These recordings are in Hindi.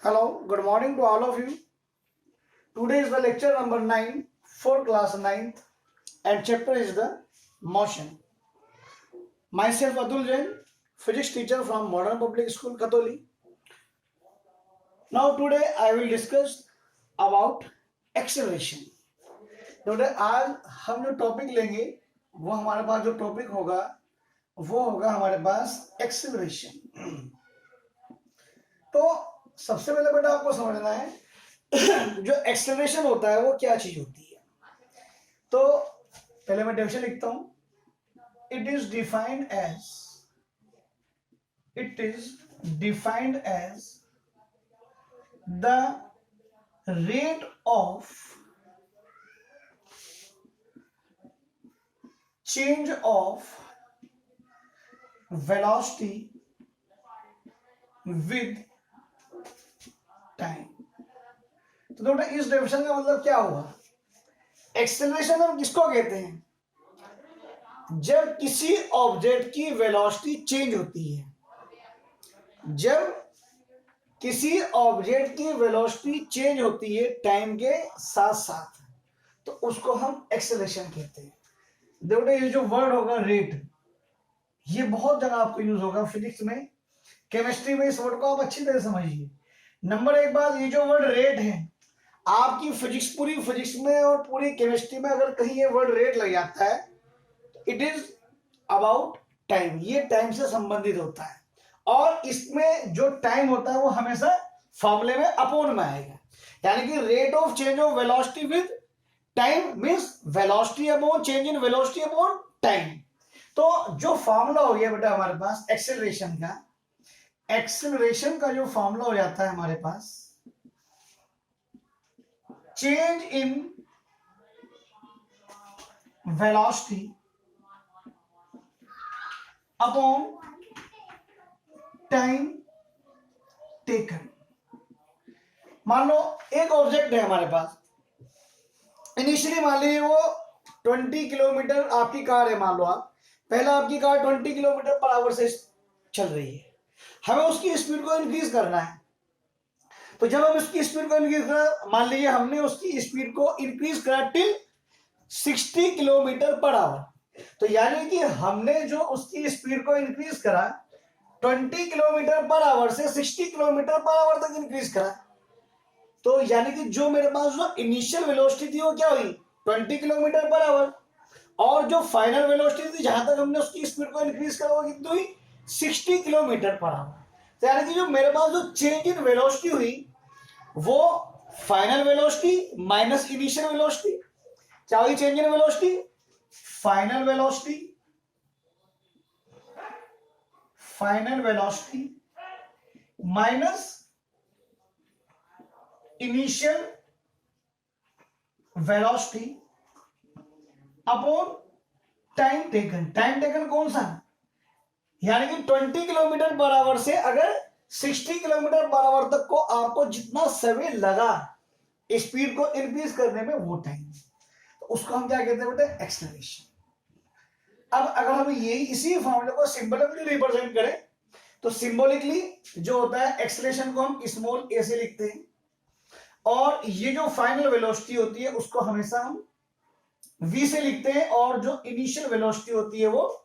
Hello, good morning to all of you. Today is the lecture number 9 for class 9th and chapter is the motion. Myself Atul Jain, physics teacher from Modern Public School, Katoli. Now today I will discuss about acceleration. today आज हम जो टॉपिक लेंगे वो हमारे पास जो टॉपिक होगा वो होगा हमारे पास एक्सेलरेशन। तो सबसे पहले बेटा आपको समझना है जो एक्सेलरेशन होता है वो क्या चीज होती है। तो पहले मैं डेफिनेशन लिखता हूं। It is defined as the rate of change of velocity with time. तो बेटा इस डेफिनेशन का मतलब क्या हुआ? एक्सेलरेशन हम किसको कहते हैं? जब किसी ऑब्जेक्ट की वेलोसिटी चेंज होती है, जब किसी ऑब्जेक्ट की वेलोसिटी चेंज होती है टाइम के साथ साथ, तो उसको हम एक्सेलरेशन कहते हैं। देखो ये जो वर्ड होगा रेट, ये बहुत जगह आपको यूज होगा फिजिक्स में, केमिस्ट्री में। इस वर्ड को आप अच्छी तरह समझिए। नंबर एक बात, ये जो वर्ड रेट है आपकी फिजिक्स, पूरी फिजिक्स में और पूरी केमिस्ट्री में अगर कहीं ये वर्ड रेट लग जाता है, इट इज अबाउट टाइम। ये टाइम से संबंधित होता है और इसमें जो टाइम होता है वो हमेशा फॉर्मूले में अपॉन में आएगा। यानी कि rate of change of velocity with time means velocity upon change in velocity upon time. तो जो फॉर्मूला हो गया बेटा हमारे पास एक्सेलरेशन का, एक्सेलरेशन का जो फॉर्मूला हो जाता है हमारे पास, change in velocity upon time taken. मान लो एक ऑब्जेक्ट है हमारे पास, इनिशियली मान लीजिए वो 20 किलोमीटर आपकी कार है। मान लो आप पहला आपकी कार 20 किलोमीटर पर आवर से चल रही है, हमें उसकी स्पीड को इंक्रीज करना है। तो जब हम उसकी स्पीड को इंक्रीज करा, मान लीजिए हमने उसकी स्पीड को इंक्रीज करा टिल 60 किलोमीटर पर आवर, तो यानी कि हमने जो उसकी स्पीड को इंक्रीज करा 20 किलोमीटर पर आवर से 60 किलोमीटर पर आवर तक इंक्रीज करा, तो यानी कि जो मेरे पास जो इनिशियल वेलोसिटी थी वो क्या हुई 20 किलोमीटर पर आवर, और जो फाइनल वेलोसिटी थी जहां तक हमने उसकी स्पीड को इंक्रीज करा वो कितनी हुई 60 किलोमीटर पर आवर। तो यानी कि जो मेरे पास जो चेंज इन वेलोसिटी हुई वो final velocity minus initial velocity. क्या हुई change in velocity? Final velocity minus initial velocity upon time taken. Time taken कौन सा? यानी कि 20 किलोमीटर पर आवर से अगर 60 किलोमीटर पर आवर तक को आपको जितना समय लगा स्पीड को इंक्रीज करने में वो टाइम, तो उसको हम क्या कहते हैं बेटा? एक्सेलरेशन। अब अगर हम यही इसी फॉर्मूले को सिंबलिकली रिप्रेजेंट करें तो सिंबॉलिकली जो होता है एक्सेलरेशन को हम स्मॉल ए से लिखते हैं, और ये जो फाइनल वेलोसिटी होती है उसको हमेशा हम v से लिखते हैं, और जो इनिशियल वेलोसिटी होती है वो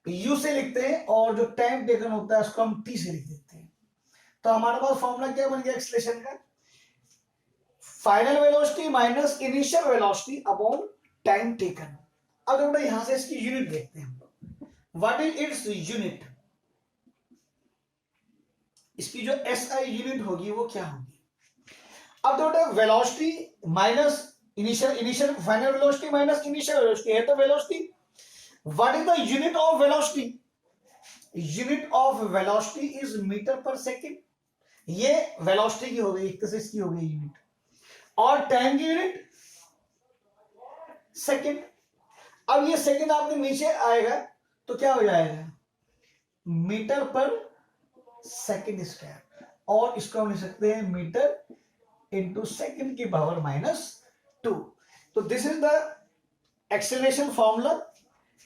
u से लिखते हैं, और जो टाइम टेकन होता है उसको हम t से लिख देते हैं। तो हमारे पास फॉर्मूला क्या बन गया एक्सेलरेशन का? Final velocity minus initial velocity upon time taken. अब बेटा यहां से इसकी यूनिट देखते हैं हम लोग। What is its unit? इसकी जो SI यूनिट होगी वो क्या होगी? अब बेटा velocity minus initial final velocity minus initial velocity है तो velocity. What is the unit of velocity? Unit of velocity is metre per second. ये वेलोसिटी की हो गई, एक तरह से इसकी हो गई यूनिट, और टाइम की यूनिट सेकंड। अब ये सेकंड आपके नीचे आएगा तो क्या हो जाएगा? मीटर पर सेकंड स्क्वायर, और इसको हम लिख सकते हैं मीटर इंटू सेकंड की पावर -2। तो this is the acceleration formula,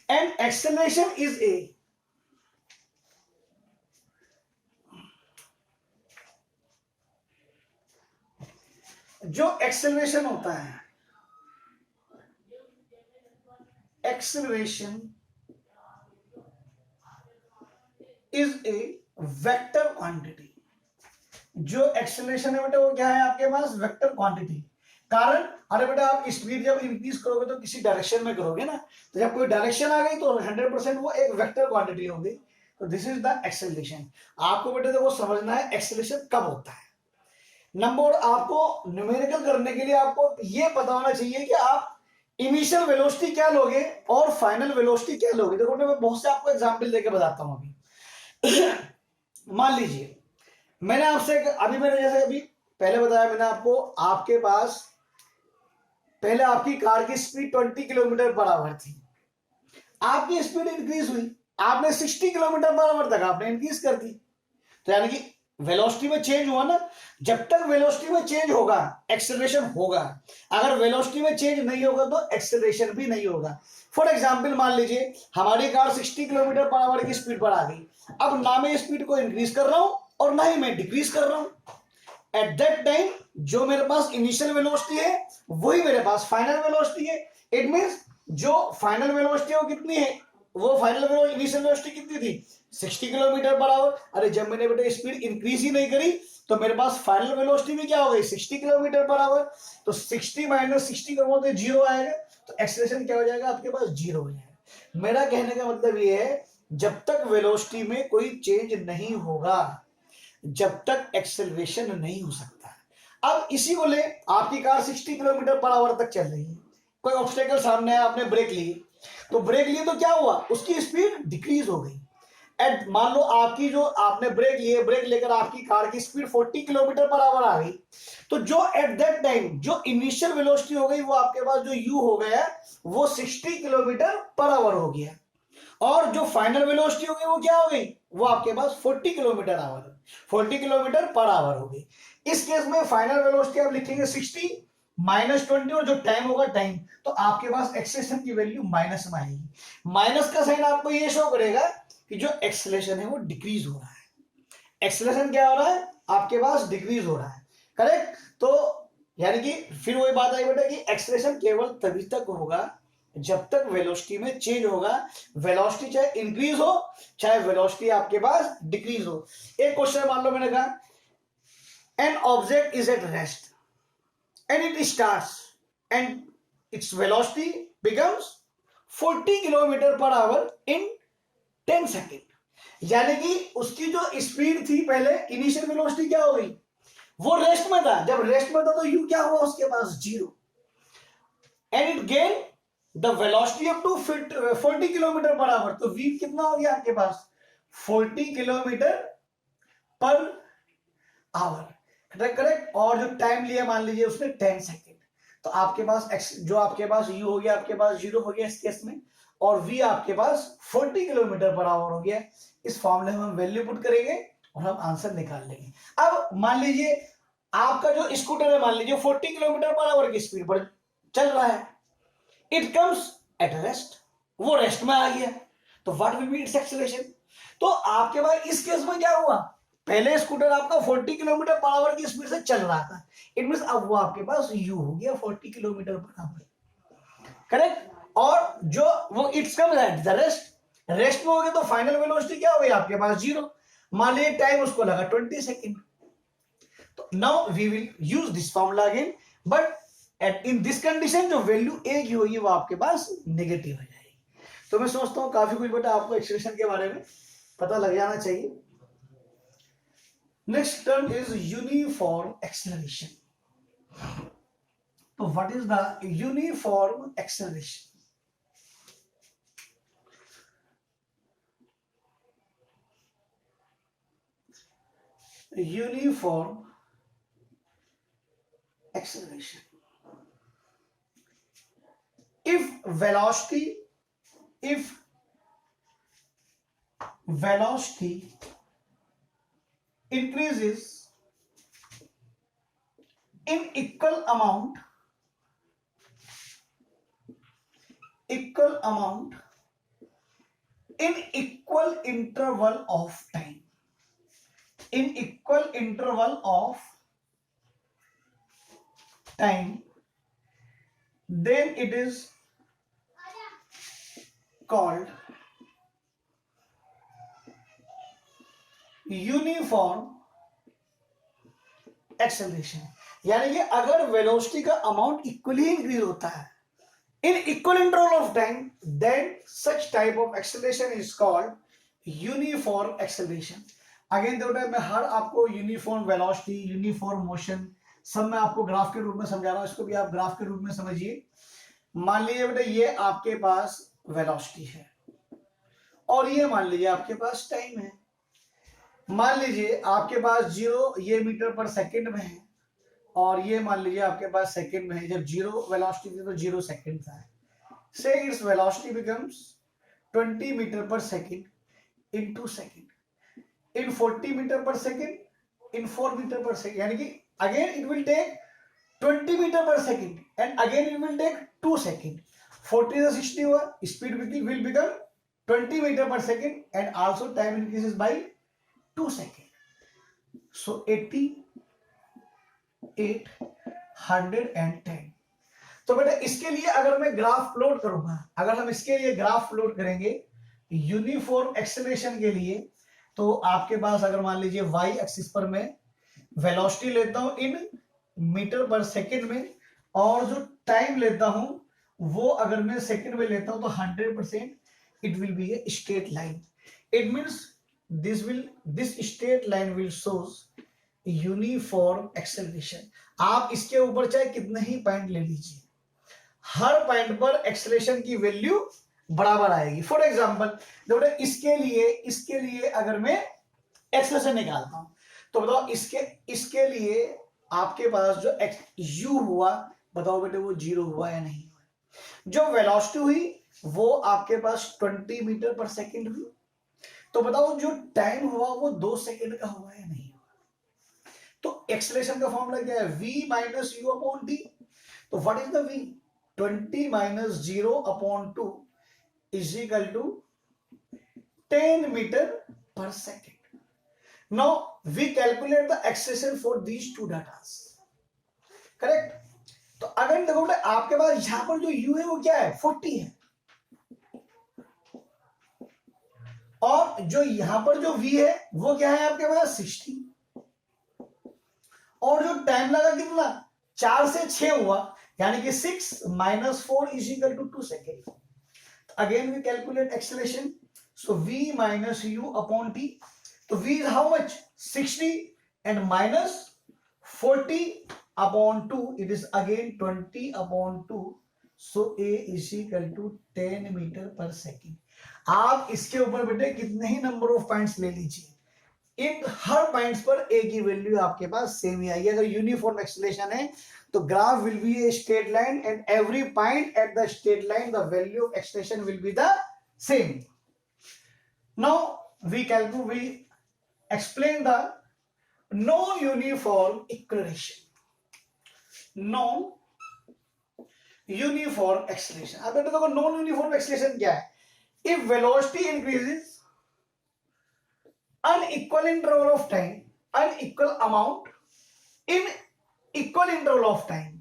and acceleration is a जो एक्सेलरेशन होता है, acceleration is a vector quantity. जो एक्सेलरेशन है बेटा वो क्या है आपके पास, वेक्टर क्वांटिटी। कारण, अरे बेटा आप स्पीड जब इंक्रीज करोगे तो किसी डायरेक्शन में करोगे ना, तो जब कोई डायरेक्शन आ गई तो 100% वो एक वेक्टर क्वांटिटी होगी। तो दिस इज द एक्सेलरेशन। आपको बेटा देखो समझना है एक्सेलरेशन कब होता है। नंबर, आपको न्यूमेरिकल करने के लिए आपको ये पता होना चाहिए कि आप इनिशियल वेलोसिटी क्या लोगे और फाइनल वेलोसिटी क्या लोगे। देखो मैं बहुत से आपको एग्जांपल देके बताता हूं अभी। मान लीजिए मैंने आपसे अभी मैंने जैसे अभी पहले बताया मैंने आपको, आपके पास पहले आपकी कार की स्पीड 20 किलोमीटर पर आवर थी, आपकी स्पीड इंक्रीज हुई, आपने 60 किलोमीटर पर आवर तक आपने इंक्रीज कर दी। तो यानी कि वेलोसिटी में चेंज हुआ ना। जब तक वेलोसिटी में चेंज होगा एक्सेलरेशन होगा, अगर वेलोसिटी में चेंज नहीं होगा तो एक्सेलरेशन भी नहीं होगा। फॉर एग्जांपल मान लीजिए हमारी कार 60 किलोमीटर पर आवर की स्पीड पर आ गई, अब ना मैं स्पीड को इंक्रीज कर रहा हूं और ना ही मैं डिक्रीज कर रहा हूं। एट दैट टाइम जो मेरे पास इनिशियल वेलोसिटी है वही मेरे पास फाइनल वेलोसिटी है। इट मींस जो फाइनल वेलोसिटी है वो कितनी है, वो फाइनल वेलोसिटी इनिशियल वेलोसिटी कितनी थी, 60 किलोमीटर पर आवर। अरे जब मैंने बेटा स्पीड इंक्रीज ही नहीं करी तो मेरे पास फाइनल वेलोसिटी भी क्या हो गई, 60 किलोमीटर पर आवर। तो 60 माइनस 60 करो तो 0 आएगा, तो एक्सेलरेशन क्या हो जाएगा आपके पास, 0 हो जाएगा। मेरा कहने का मतलब ये है जब तक वेलोसिटी में कोई चेंज नहीं होगा जब तक एक्सेलरेशन नहीं हो सकता। अब इसी को ले, आपकी कार 60 किलोमीटर पर आवर तक चल रही है, कोई ऑब्स्टेकल सामने आया, आपने ब्रेक ली, तो ब्रेक लिए तो क्या हुआ, उसकी स्पीड डिक्रीज हो गई। एट मान लो आपकी जो आपने ब्रेक लिए, ब्रेक लेकर आपकी कार की स्पीड 40 किलोमीटर पर आवर आ गई, तो जो एट दैट टाइम जो इनिशियल वेलोसिटी हो गई वो आपके पास जो यू हो गया वो 60 किलोमीटर पर आवर हो गया, और जो फाइनल वेलोसिटी हो गई वो क्या हो गई, वो आपके पास 40 kilometre our, 40 kilometre per our हो गई। इस केस में फाइनल वेलोसिटी आप लिखेंगे 60 माइनस 20 और जो टाइम होगा टाइम, तो आपके पास एक्सेलरेशन की वैल्यू माइनस में आएगी। माइनस का साइन आपको ये शो करेगा कि जो एक्सेलरेशन है वो डिक्रीज हो रहा है। एक्सेलरेशन क्या हो रहा है आपके पास, डिक्रीज हो रहा है, करेक्ट। तो यानी कि फिर वही बात आई बेटा कि एक्सेलरेशन केवल तभी तक होगा जब तक वेलोसिटी में चेंज होगा। वेलोसिटी चाहे इंक्रीज हो चाहे वेलोसिटी आपके पास डिक्रीज हो। एक क्वेश्चन मान लो मैंने कहा an object is at rest and it starts and its velocity becomes 40 kilometre per our in 10 second. यानी कि उसकी जो स्पीड थी पहले इनिशियल वेलोसिटी क्या हो गई, वो रेस्ट में था, जब रेस्ट में था तो यू क्या हुआ उसके पास 0, and it gain the velocity up to 40 kilometre per hour, तो वी कितना हो गया आपके पास 40 किलोमीटर पर आवर, करेक्ट। और जो टाइम लिया मान लीजिए उसने 10 सेकेंड, तो आपके पास जो आपके पास u हो गया आपके पास 0 हो गया इस केस में, और v आपके पास 40 किलोमीटर पर आवर हो गया। इस फॉर्मूले में हम वैल्यू पुट करेंगे और हम आंसर निकाल लेंगे। अब मान लीजिए आपका जो स्कूटर है मान लीजिए 40 किलोमीटर पर आवर की स्पीड पर चल रहा है, इट कम्स एट रेस्ट, वो रेस्ट में आ गया, तो what will be it's acceleration. तो आपके पास इस केस में क्या हुआ, पहले स्कूटर आपका 40 किलोमीटर पर आवर की स्पीड से चल रहा था, इट मींस अब वो आपके पास यू हो गया 40 किलोमीटर पर आवर, करेक्ट। और जो वो it's come at the rest, rest में हो गया तो फाइनल वेलोसिटी क्या हो गई आपके पास 0। मान लीजिए टाइम उसको लगा 20 सेकेंड, तो now we will use this formula again, but at in this condition जो वैल्यू ए की होगी वो आपके पास नेगेटिव हो जाएगी। तो मैं सोचता हूं काफी कुछ बेटा आपको एक्सप्रेशन के बारे में पता लग जाना चाहिए। Next term is uniform acceleration. So what is the uniform acceleration? Uniform acceleration. If velocity increases in equal amount in equal interval of time, in equal interval of time, then it is called uniform acceleration. यानी कि अगर वेलोसिटी का अमाउंट इक्वली इंक्रीज होता है in equal interval of time, then such type of acceleration is called uniform acceleration. Again देखो मैं हर आपको यूनिफॉर्म वेलोसिटी, यूनिफॉर्म मोशन सब मैं आपको ग्राफ के रूप में समझा रहा हूं, इसको भी आप ग्राफ के रूप में समझिए। मान लीजिए बेटा ये आपके पास वेलोसिटी है और ये मान लीजिए आपके पास टाइम है। मान लीजिए आपके पास 0 ये मीटर पर सेकंड में है और ये मान लीजिए आपके पास सेकंड में है। जब 0 वेलोसिटी थी तो 0 सेकंड था। से its velocity becomes 20 metre per second in 2 second in 40 metre per second in 4 metre per second. यानी कि again it will take 20 metre per second and again it will take 2 second. 40 से 60 हुआ, speed will become 20 metre per second and also time increases by 2 second. So 80, 8, 110। तो बेटा इसके लिए अगर मैं ग्राफ प्लॉट करूंगा, अगर हम इसके लिए ग्राफ प्लॉट करेंगे यूनिफॉर्म एक्सेलरेशन के लिए, तो आपके पास अगर मान लीजिए वाई एक्सिस पर मैं वेलोसिटी लेता हूं इन मीटर पर सेकंड में और जो टाइम लेता हूं वो अगर मैं सेकंड में लेता हूं तो 100% it will be a straight line. It means this straight line will shows uniform acceleration. आप इसके ऊपर चाहे कितने ही पॉइंट ले लीजिए, हर पॉइंट पर एक्सेलरेशन की वैल्यू बराबर आएगी। फॉर एग्जांपल देखो इसके लिए अगर मैं एक्सेलरेशन निकालता हूं तो बताओ इसके लिए आपके पास जो u हुआ, बताओ बेटे वो 0 हुआ या नहीं हुआ। जो वेलोसिटी हुई वो आपके पास 20 मीटर पर सेकंड हुई, तो बताओ जो टाइम हुआ वो 2 सेकंड का हुआ या नहीं हुआ। तो एक्सेलरेशन का फॉर्मूला क्या है, v minus u upon t. तो what is the v, 20 minus 0 upon 2 is equal to 10 metre per second. Now we calculate the acceleration for these two datas, correct. तो अगर देखो आपके पास यहां पर जो u है वो क्या है, 40 है, और जो यहां पर जो v है वो क्या है आपके पास 60, और जो टाइम लगा कितना 4 से 6 हुआ, यानी कि 6 minus 4 is equal to 2 second. Again we calculate acceleration, so v minus u upon t। तो v is how much, 60 and minus 40 upon 2 it is again 20 upon 2, so a is equal to 10 metre per second. आप इसके ऊपर बेटे कितने ही नंबर ऑफ पॉइंट्स ले लीजिए, इन हर पॉइंट्स पर ए की वैल्यू आपके पास सेम ही आएगी। अगर यूनिफॉर्म एक्सेलरेशन है तो graph will be a straight line and every point at the straight line the value of acceleration will be the same. Now we explain the non uniform acceleration, non uniform acceleration. अब बेटे देखो नॉन यूनिफॉर्म एक्सेलरेशन क्या है, if velocity increases unequal interval of time, unequal amount in equal interval of time,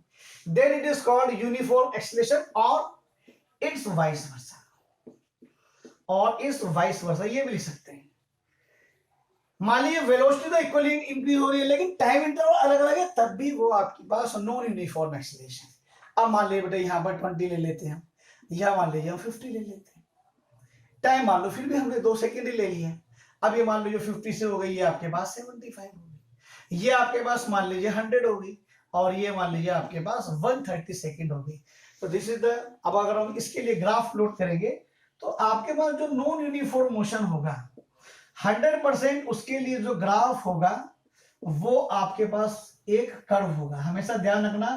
then it is called uniform acceleration or it's vice versa, ये भी लिख सकते हैं। मान लीजिए वेलोसिटी तो इक्वली इंक्रीज हो रही है लेकिन टाइम इंटरवल अलग अलग है, तब भी वो आपके पास नॉन यूनिफॉर्म एक्सेलरेशन। अब मान लीजिए बेटा यहां पर 20 ले लेते हैं, या मान लीजिए हम 50 ले लेते हैं, टाइम मान लो फिर भी हमने 2 सेकंड ही ले लिए। अब ये मान लीजिए 50 से हो गई, ये आपके पास 75 हो गई, ये आपके पास मान लीजिए 100 हो गई, और ये मान लीजिए आपके पास 130 सेकंड हो गई। तो दिस इज द, अब अगर हम इसके लिए ग्राफ प्लॉट करेंगे तो आपके पास जो नॉन यूनिफॉर्म मोशन होगा 100% उसके लिए जो ग्राफ होगा वो आपके पास एक कर्व होगा। हमेशा ध्यान रखना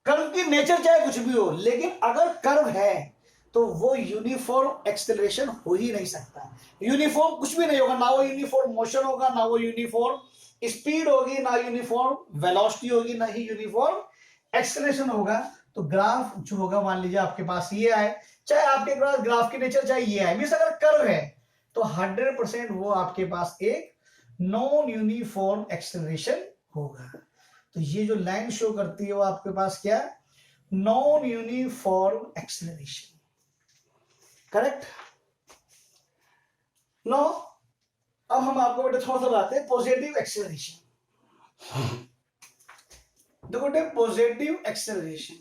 कर्व की नेचर चाहे कुछ भी हो, लेकिन अगर कर्व है तो वो यूनिफॉर्म एक्सेलरेशन हो ही नहीं सकता। यूनिफॉर्म कुछ भी नहीं होगा, ना वो यूनिफॉर्म मोशन होगा, ना वो यूनिफॉर्म स्पीड होगी, ना यूनिफॉर्म वेलोसिटी होगी, ना ही यूनिफॉर्म एक्सेलरेशन होगा। तो ग्राफ जो होगा मान लीजिए आपके पास ये आए, चाहे आपके पास ग्राफ की नेचर चाहे ये आए, मींस अगर कर्व है तो 100% वो आपके पास एक नॉन यूनिफॉर्म एक्सेलरेशन होगा। तो ये जो लाइन शो करती है वो आपके पास क्या है, non uniform acceleration, correct. No अब हम आपको बेटा थोड़ा सा बताते हैं पॉजिटिव एक्सेलरेशन। देखो बेटे पॉजिटिव एक्सेलरेशन,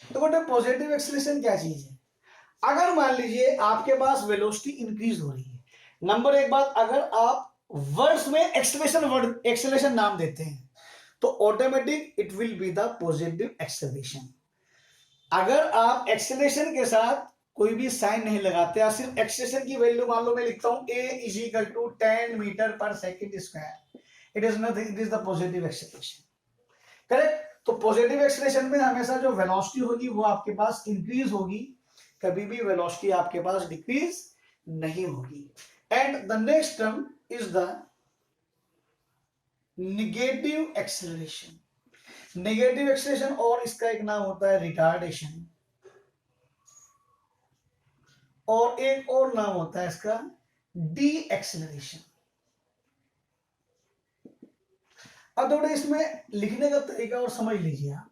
तो बेटे पॉजिटिव एक्सेलरेशन क्या चीज है? अगर मान लीजिए आपके पास वेलोसिटी इंक्रीज हो रही है, नंबर एक बात, अगर आप वर्ड्स में एक्सेलरेशन नाम देते हैं तो automatic it will be the positive acceleration. अगर आप एक्सेलरेशन के साथ कोई भी साइन नहीं लगाते, या सिर्फ एक्सेलरेशन की वैल्यू मान लो मैं लिखता हूं a is equal to 10 metre per second square, it is nothing, it is the positive acceleration, correct. तो पॉजिटिव एक्सेलरेशन में हमेशा जो वेलोसिटी होगी वो आपके पास इंक्रीज होगी, कभी भी वेलोसिटी आपके पास डिक्रीज नहीं होगी। And the next term is the negative acceleration. Negative acceleration और इसका एक नाम होता है रिटार्डेशन, और एक और नाम होता है इसका डी एक्सेलरेशन। अब थोड़े इसमें लिखने का तरीका और समझ लीजिए आप।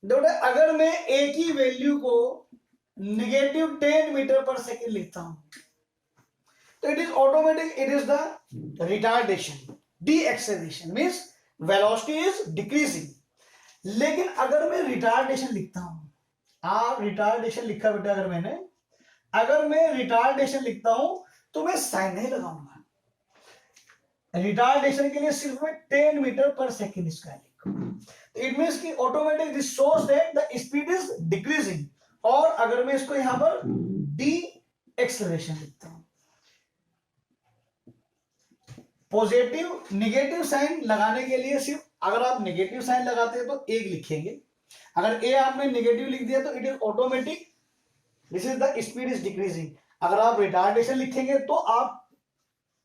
थोड़े अगर मैं एक ही वैल्यू को नेगेटिव 10 मीटर पर सेकेंड लिखता हूं तो it is automatic, it is the retardation. D acceleration means velocity is decreasing. लेकिन अगर मैं रिटार्डेशन लिखता हूं, आप रिटार्डेशन लिखा बेटा, अगर मैं रिटार्डेशन लिखता हूं तो मैं साइन नहीं लगाऊंगा, रिटार्डेशन के लिए सिर्फ मैं 10 मीटर पर सेकेंड स्क्वायर लिखूंगा। इट मींस कि automatic this shows that the speed is decreasing. और अगर मैं इसको यहां पर डी एक्सेलरेशन लिखता हूं, पॉजिटिव नेगेटिव साइन लगाने के लिए सिर्फ अगर आप नेगेटिव साइन लगाते हैं तो एक लिखेंगे, अगर ए आपने नेगेटिव लिख दिया तो it is automatic this is the speed is decreasing. अगर आप रिटार्डेशन लिखेंगे तो आप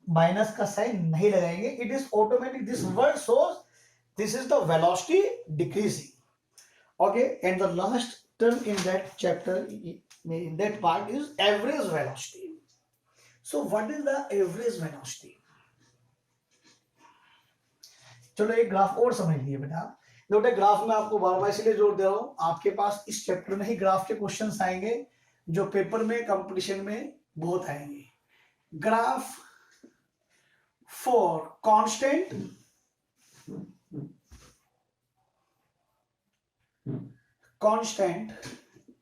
माइनस का साइन नहीं लगाएंगे, it is automatic, this word shows this is the velocity decreasing. Okay, and the last term in that chapter, in that part is average velocity. So what is the average velocity? चलो एक ग्राफ और समझ लिए बेटा। बेटा ग्राफ में आपको बार बार इसलिए जोर दे रहा हूं, आपके पास इस चैप्टर में ही ग्राफ के क्वेश्चंस आएंगे जो पेपर में कंपटीशन में बहुत आएंगे। ग्राफ फॉर कांस्टेंट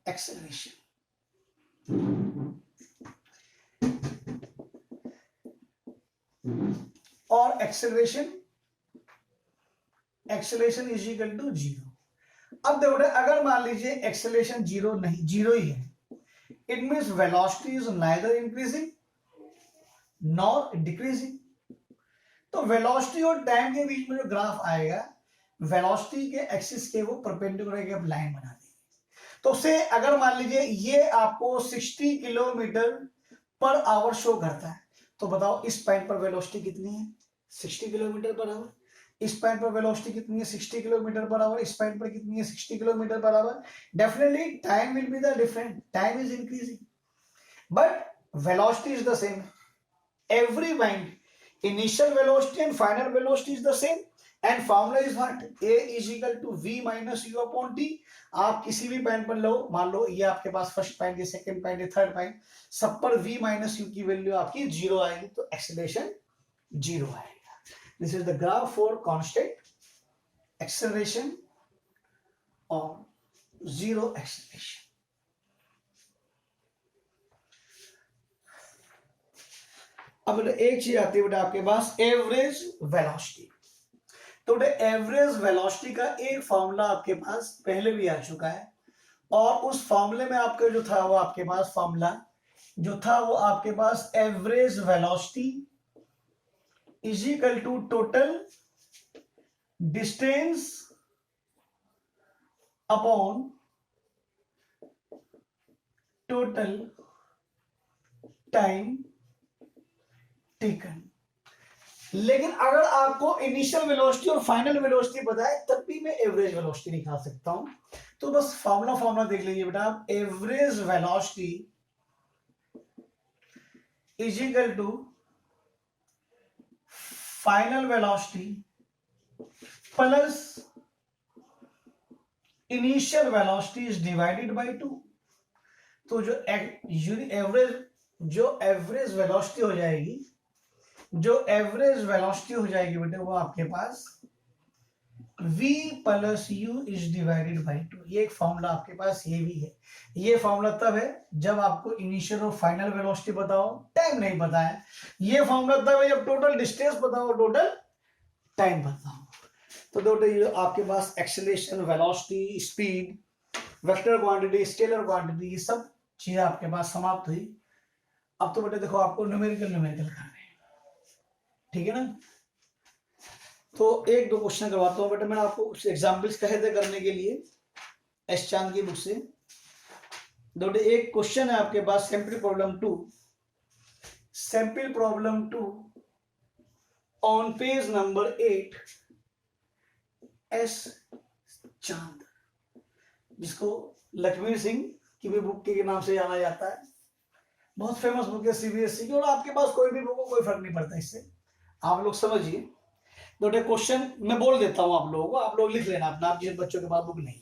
एक्सेलरेशन, और एक्सेलरेशन इज इक्वल टू 0। अब देखो अगर मान लीजिए एक्सेलरेशन जीरो नहीं, जीरो ही है, it means velocity is neither increasing nor decreasing. तो वेलोसिटी और टाइम के बीच में जो ग्राफ आएगा, वेलोसिटी के एक्सिस के वो परपेंडिकुलर एक लाइन बना देंगे। तो उससे अगर मान लीजिए ये आपको 60 किलोमीटर पर आवर शो करता है, तो बताओ इस पॉइंट पर वेलोसिटी कितनी है? 60 किलोमीटर पर आवर। इस पॉइंट पर वेलोसिटी कितनी है? 60 किलोमीटर पर आवर। इस पॉइंट पर कितनी है? 60 kilometre per our. Definitely time will be the different, time is increasing but velocity is the same. Every point initial velocity and final velocity is the same and formula is what? A is equal to v minus u upon t। आप किसी भी पॉइंट पर लो, मान लो ये आपके पास फर्स्ट पॉइंट है, सेकंड पॉइंट है, थर्ड पॉइंट, सब पर v माइनस u की वैल्यू आपकी 0 आएगी, तो एक्सेलरेशन 0 आएगा। This is the graph for constant acceleration और 0 एक्सेलरेशन। अब एक चीज आती है बेटा आपके पास एवरेज वेलोसिटी। तो बेटा एवरेज वेलोसिटी का एक फॉर्मूला आपके पास पहले भी आ चुका है, और उस फॉर्मूले में आपका जो था वो आपके पास फॉर्मूला जो था वो आपके पास average velocity is equal to total distance upon total time taken. लेकिन अगर आपको इनिशियल वेलोसिटी और फाइनल वेलोसिटी पता है तब भी मैं एवरेज वेलोसिटी निकाल सकता हूं। तो बस फॉर्मूला देख लीजिए बेटा आप, average velocity is equal to final velocity plus initial velocity is divided by 2। तो जो एवरेज वेलोसिटी हो जाएगी, बेटे वो आपके पास v plus u is divided by 2। ये एक फॉर्मूला आपके पास ये भी है। ये फॉर्मूला तब है जब आपको इनिशियल और फाइनल वेलोसिटी बताओ, टाइम नहीं पता है। ये फॉर्मूला तब है जब टोटल डिस्टेंस बताओ, टोटल टाइम बताओ। तो बेटे ये आपके पास acceleration, velocity, speed, vector quantity, scalar quantity, ये सब चीजें आपके पास समाप्त हुई। अब तो बेटे देखो आपको न्यूमेरिकल करने हैं, ठीक है ना। तो एक दो क्वेश्चन करवाता हूं बेटा, मैंने आपको कुछ एग्जाम्पल्स कहे थे करने के लिए एस चांद की बुक से। बेटे एक क्वेश्चन है आपके पास, sample problem 2 on page number 8, S Chand, जिसको लक्ष्मी सिंह की भी बुक के नाम से जाना जाता है। बहुत फेमस बुक है सीबीएसई की, और आपके पास कोई भी बुक हो कोई फर्क नहीं पड़ता इससे, आप लोग समझिए। तो क्वेश्चन मैं बोल देता हूं आप लोगों को, आप लोग लिख लेना अपना, आप जिन बच्चों के पास बुक नहीं है।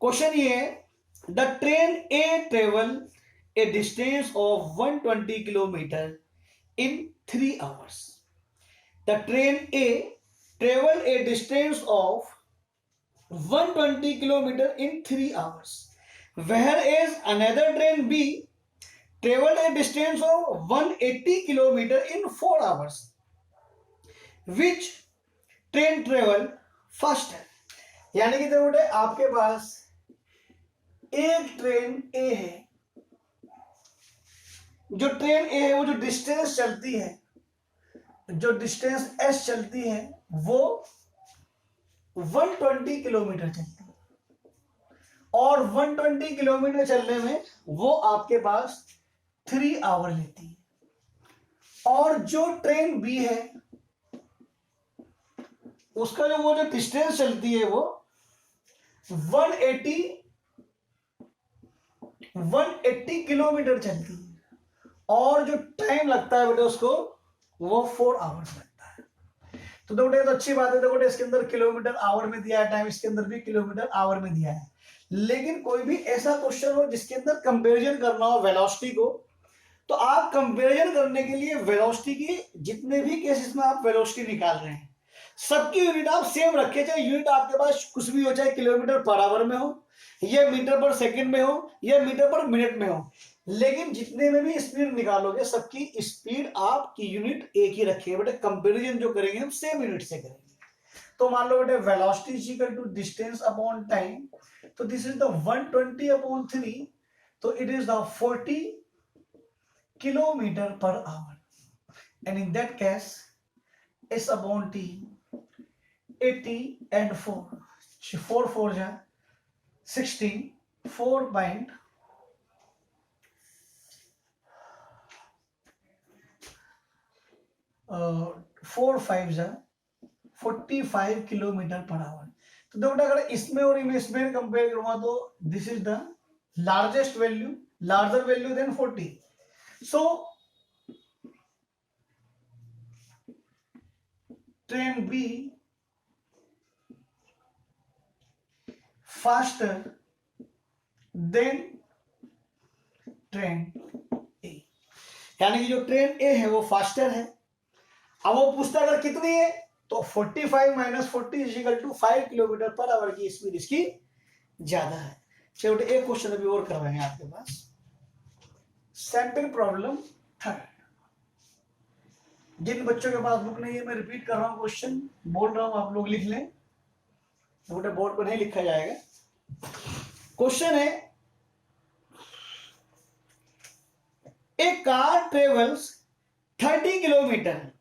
क्वेश्चन ये है, the train A travel A distance of 120 kilometre in 3 hours। The train A travel A distance of 120 kilometre in 3 hours, whereas another train B traveled a distance of 180 kilometer in 4 hours, which train travel faster। यानी कि देखो आपके पास एक ट्रेन ए है, जो ट्रेन ए है वो जो डिस्टेंस चलती है, जो डिस्टेंस एस चलती है, वो 120 किलोमीटर चलती है, और 120 किलोमीटर चलने में वो आपके पास 3 आवर लेती है। और जो ट्रेन बी है उसका वो जो डिस्टेंस चलती है वो 180 किलोमीटर चलती है, और जो टाइम लगता है बेटे उसको वो 4 आवर्स लगता है। तो देखो तो अच्छी बात है, देखो इसके अंदर किलोमीटर आवर में दिया है टाइम, इसके अंदर भी किलोमीटर आवर में दिया है। लेकिन कोई भी ऐसा क्वेश्चन हो जिसके अंदर कंपैरिजन करना हो वेलोसिटी को, तो आप कंपैरिजन करने के लिए वेलोसिटी की जितने भी केसेस में आप वेलोसिटी निकाल रहे हैं, सबकी यूनिट आप सेम रखें, चाहे यूनिट आपके पास कुछ भी हो, चाहे किलोमीटर पर आवर में हो, या मीटर पर सेकंड में हो, या मीटर पर मिनट में हो, लेकिन जितने में भी स्पीड निकालोगे सबकी स्पीड आपकी यूनिट एक ही रखेंगे बेटे। कंपैरिजन जो करेंगे हम सेम यूनिट से करेंगे। तो मान लो बेटे velocity is equal to distance upon time, तो दिस इज द 120 अपॉन 3, तो it is the 40 kilometre per hour, and in that case S upon T 80 and 4 4 जा 16 4.45 जा 45 किलोमीटर पर आवर। तो देखो अगर इसमें और इसमें कंपेयर करूंगा तो this is the largest value, larger value than 40। So train B faster than train A, यानी कि जो ट्रेन ए है वो फास्टर है। अब वो पूछता अगर कितनी है, तो 45 minus 40 is equal to 5 kilometre per hour की स्पीड इसकी ज्यादा है। चलो एक क्वेश्चन अभी और करवाएंगे आपके पास, सैंपल प्रॉब्लम 3। जिन बच्चों के पास बुक नहीं है मैं रिपीट कर रहा हूं, क्वेश्चन बोल रहा हूं, आप लोग लिख लें, छोटे बोर्ड पर नहीं लिखा जाएगा। क्वेश्चन है, a car travels 30 kilometre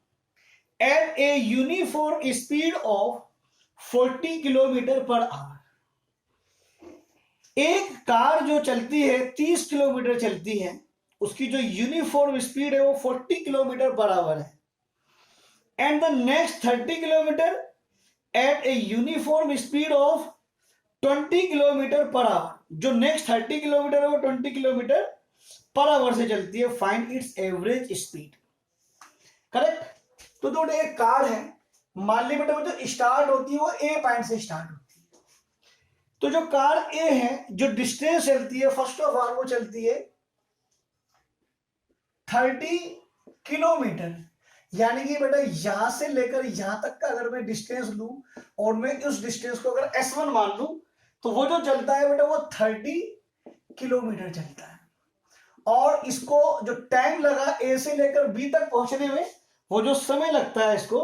at a uniform speed of 40 kilometre per hour. एक कार जो चलती है 30 किलोमीटर चलती है, उसकी जो यूनिफॉर्म स्पीड है वो 40 किलोमीटर पर आवर है, and the next 30 kilometre at a uniform speed of 20 kilometre per hour. जो नेक्स्ट 30 किलोमीटर है वो 20 किलोमीटर पर आवर से चलती है, find its average speed. Correct. तो एक कार है मान ली बेटा वो जो स्टार्ट होती है वो ए पॉइंट से स्टार्ट होती है। तो जो कार ए है, जो डिस्टेंस चलती है फर्स्ट ऑफ ऑल वो चलती है 30 किलोमीटर। यानी कि बेटा यहां से लेकर यहां तक का अगर मैं डिस्टेंस लूं और मैं उस डिस्टेंस को अगर S1 मान लूं तो वो जो चलता है बेटा वो 30 किलोमीटर चलता है। और इसको जो टाइम लगा ए से लेकर बी तक पहुंचने में, वो जो समय लगता है, इसको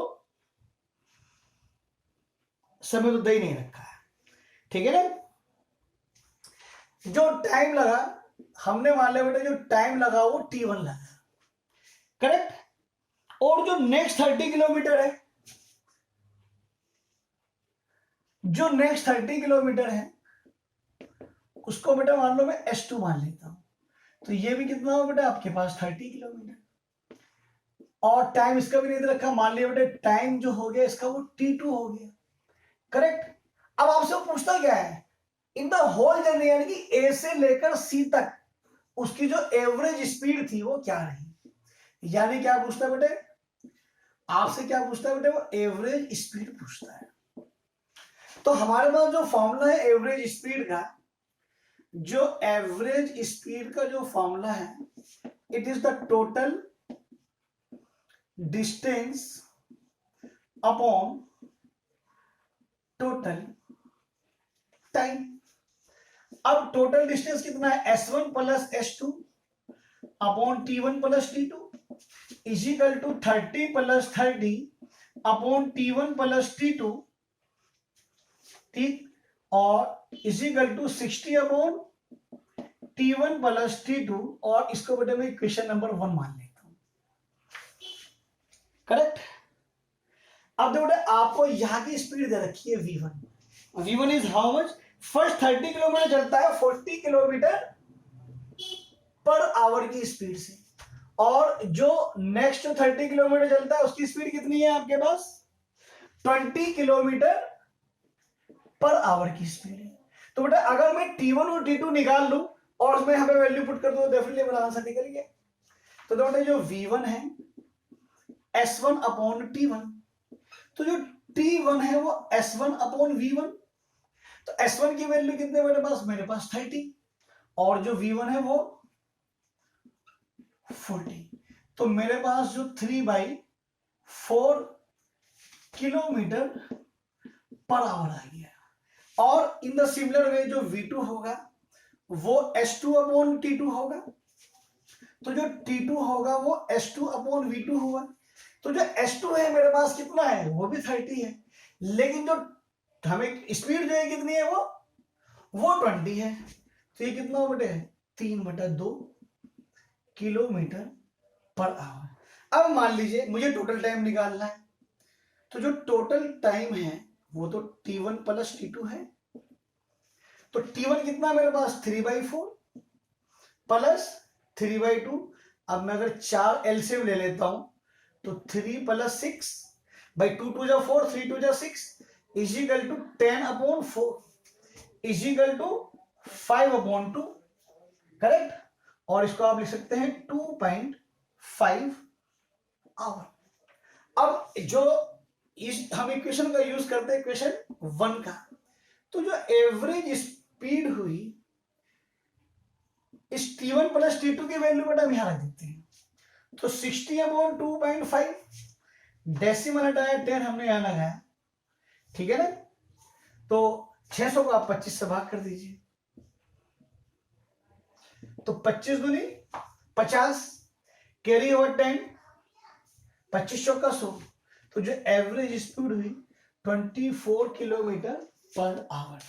समय तो दे ही नहीं रखा है, ठीक है ना। जो टाइम लगा हमने मान लिया बेटा जो टाइम लगा वो T1 लगा, करेक्ट। और जो नेक्स्ट 30 किलोमीटर है, जो नेक्स्ट 30 किलोमीटर है उसको बेटा मान लो मैं S2 मान लेता हूं। तो ये भी कितना हो बेटा आपके पास 30 किलोमीटर। और टाइम इसका भी नहीं दे रखा, मान लिया बेटा टाइम जो हो गया इसका वो T2 हो गया, करेक्ट। अब आपसे वो पूछता क्या है, इन द होल जर्नी यानी कि ए से लेकर सी तक उसकी जो एवरेज स्पीड थी वो क्या रही। यानी क्या पूछता है बेटे, आपसे क्या पूछता है बेटे, वो एवरेज स्पीड पूछता है। तो हमारे पास जो फॉर्मूला है एवरेज स्पीड का, जो एवरेज स्पीड का जो फॉर्मूला है, it is the total distance upon total time. अब टोटल डिस्टेंस कितना है, S1 plus S2 upon T1 plus T2 is equal to 30 plus 30 upon T1 plus T2, ठीक। और is equal to 60 upon T1 plus T2। और इसको बेटा मैं इक्वेशन नंबर 1 मान लेता हूं, करेक्ट। अब देखो बेटा आपको यहां की स्पीड दे रखी है V1। V1 is how much, first 30 kilometre चलता है 40 किलोमीटर पर आवर की स्पीड से। और जो नेक्स्ट 30 किलोमीटर चलता है उसकी स्पीड कितनी है आपके पास, 20 किलोमीटर पर आवर की स्पीड है। तो बेटा अगर मैं T1 और T2 निकाल लूं और उसमें हमें वैल्यू पुट कर दो, डेफिनेटली मेरा आंसर निकल गया। तो बेटा जो V1 है S1 अपॉन T1, तो जो T1 है वो S1 अपॉन V1। तो S1 की वैल्यू कितने मेरे पास 30, और जो V1 है वो 40। तो मेरे पास जो 3/4 किलोमीटर पर आवर आ गया। और इन द सिमिलर वे जो V2 होगा वो S2 अपॉन T2 होगा। तो जो T2 होगा वो S2 अपॉन V2 हुआ। तो जो S2 है मेरे पास कितना है, वो भी 30 है, लेकिन जो हमें स्पीड जो है कितनी है वो 20 है। तो ये कितना हो बेटे, 3/2 किलोमीटर पर आवर। अब मान लीजिए मुझे टोटल टाइम निकालना है, तो जो टोटल टाइम है वो तो T1 प्लस T2 है। तो T1 कितना मेरे पास 3/4 प्लस 3/2। अब मैं अगर 4 एलसीएम ले लेता हूं तो 3 प्लस 6 2 2 जा 4, 3 2 जा 6 is equal to 10 upon 4 is equal to 5/2, correct. और इसको आप लिख सकते हैं 2.5 आवर। अब जो हम इक्वेशन का यूज करते हैं इक्वेशन 1 का, तो जो एवरेज स्पीड हुई इस T1 प्लस T2 की वैल्यू बेटा हम यहां रख देते हैं। तो 60 अपॉन 2.5, डेसिमल हटाया 10 हमने यहां लगाया, ठीक है ना। तो 600 को आप 25 से भाग कर दीजिए, तो 25 दूनी 50, कैरी ओवर 10, 25 का 100। तो जो एवरेज स्पीड हुई 24 किलोमीटर पर आवर।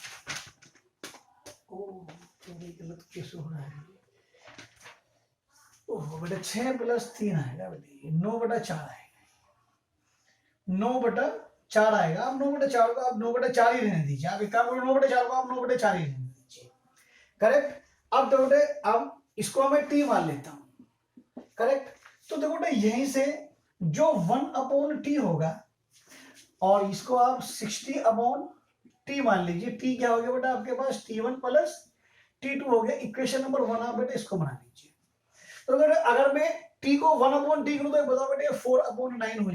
ओह गलत कैसे हो रहा है, ओह बेटा 6 प्लस 3 आएगा बेटा, 9/4 आएगा, 9/4 आएगा। आप 9/4 को आप 9/4 ही रहने दीजिए, आप एक काम करो 9/4 को आप 9/4 ही रहने दीजिए, करेक्ट। अब देखो बेटे अब इसको मैं T मान लेता हूं, करेक्ट। तो देखो बेटे यहीं से जो 1/T होगा और इसको आप 60/T मान लीजिए। T क्या हो गया बेटा आपके पास, T1 प्लस T2 हो गया। इक्वेशन नंबर 1 आप बेटे इसको बना लीजिए। तो अगर मैं T को 1/T करूं तो बताओ बेटे 4/9 हो